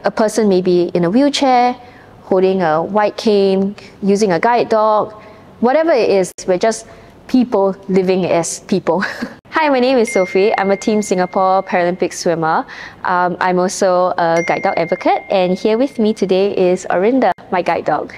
A person may be in a wheelchair, holding a white cane, using a guide dog, whatever it is, we're just people living as people. Hi, my name is Sophie. I'm a Team Singapore Paralympic swimmer. I'm also a guide dog advocate, and here with me today is Orinda, my guide dog.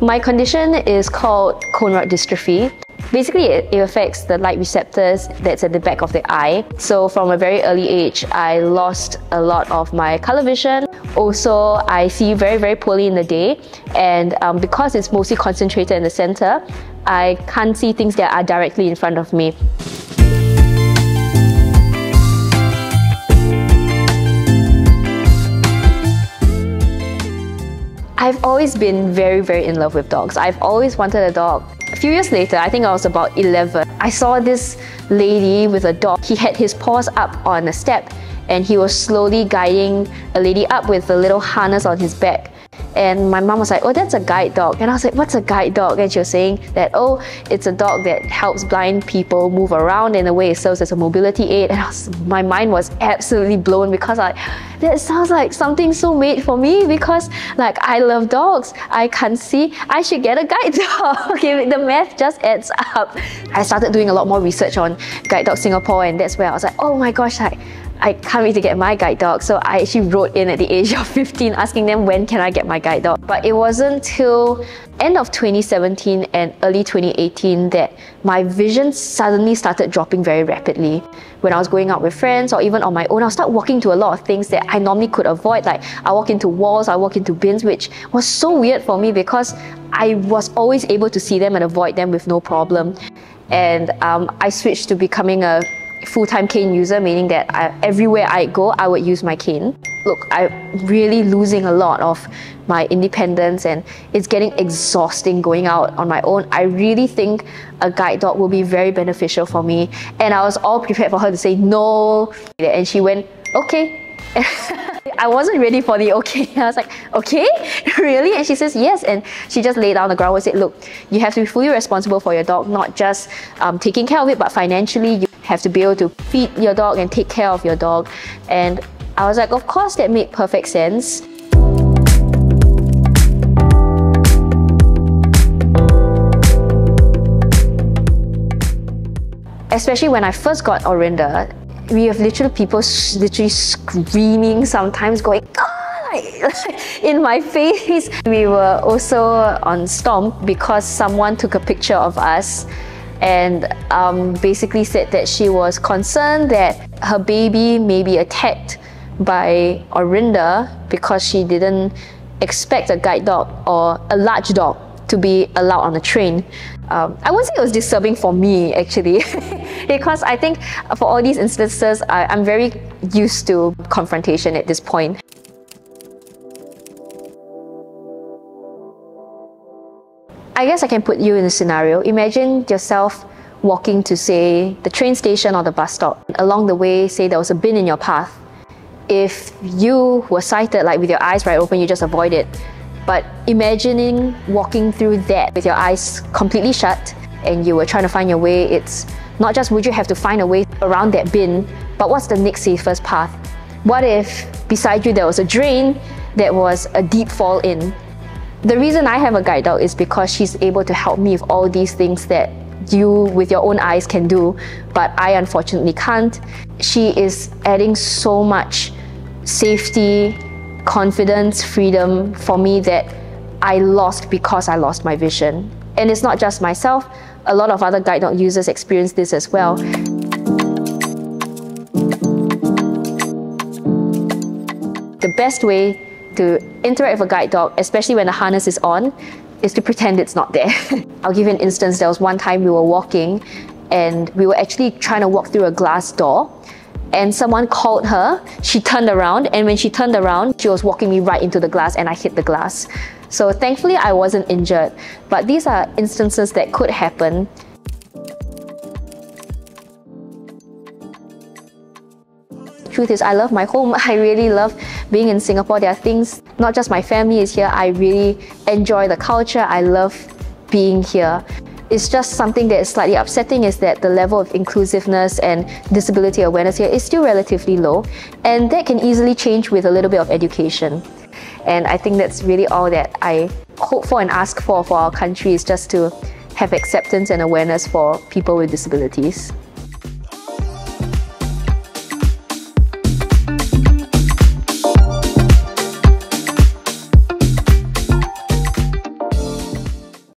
My condition is called cone rod dystrophy. Basically, it affects the light receptors that's at the back of the eye. So from a very early age, I lost a lot of my color vision. Also, I see very poorly in the day. And because it's mostly concentrated in the center, I can't see things that are directly in front of me. I've always been very in love with dogs. I've always wanted a dog. A few years later, I think I was about 11, I saw this lady with a dog. He had his paws up on a step and he was slowly guiding a lady up with a little harness on his back. And my mom was like, oh, that's a guide dog. And I was like, what's a guide dog? And she was saying that, oh, it's a dog that helps blind people move around in a way it serves as a mobility aid. And my mind was absolutely blown because that sounds like something so made for me, because like I love dogs. I can't see, I should get a guide dog. Okay, the math just adds up. I started doing a lot more research on Guide Dog Singapore, and that's where I was like, oh my gosh, I can't wait to get my guide dog. So I actually wrote in at the age of 15 asking them when can I get my guide dog. But it wasn't till end of 2017 and early 2018 that my vision suddenly started dropping very rapidly. When I was going out with friends or even on my own, I'll start walking to a lot of things that I normally could avoid. Like I walk into walls, I walk into bins, which was so weird for me because I was always able to see them and avoid them with no problem. And I switched to becoming a full-time cane user, meaning that everywhere I go, I would use my cane. Look, I'm really losing a lot of my independence and it's getting exhausting going out on my own. I really think a guide dog will be very beneficial for me. And I was all prepared for her to say no. And she went, okay. I wasn't ready for the okay. I was like, okay? Really? And she says, yes. And she just laid down the ground and said, look, you have to be fully responsible for your dog, not just taking care of it, but financially, you have to be able to feed your dog and take care of your dog. And I was like, of course, that made perfect sense. Especially when I first got Orinda, we have people literally screaming sometimes, going, oh, in my face. We were also on Stomp because someone took a picture of us and basically said that she was concerned that her baby may be attacked by Orinda because she didn't expect a guide dog or a large dog to be allowed on a train. I wouldn't say it was disturbing for me actually, because I think for all these instances, I'm very used to confrontation at this point. I guess I can put you in a scenario. Imagine yourself walking to, say, the train station or the bus stop. Along the way, say there was a bin in your path. If you were sighted, like with your eyes wide open, you just avoid it. But imagining walking through that with your eyes completely shut and you were trying to find your way, it's not just would you have to find a way around that bin, but what's the next safest path? What if beside you there was a drain that was a deep fall in? The reason I have a guide dog is because she's able to help me with all these things that you with your own eyes can do, but I unfortunately can't. She is adding so much safety, confidence, freedom for me that I lost because I lost my vision. And it's not just myself, a lot of other guide dog users experience this as well. The best way to interact with a guide dog, especially when the harness is on, is to pretend it's not there. I'll give you an instance. There was one time we were walking and we were actually trying to walk through a glass door and someone called her. She turned around, and when she turned around, she was walking me right into the glass and I hit the glass. So thankfully I wasn't injured, but these are instances that could happen. truth is I love my home. I really love being in Singapore. There are things, not just my family is here, I really enjoy the culture. I love being here. It's just something that is slightly upsetting is that the level of inclusiveness and disability awareness here is still relatively low, and that can easily change with a little bit of education. And I think that's really all that I hope for and ask for our country, is just to have acceptance and awareness for people with disabilities.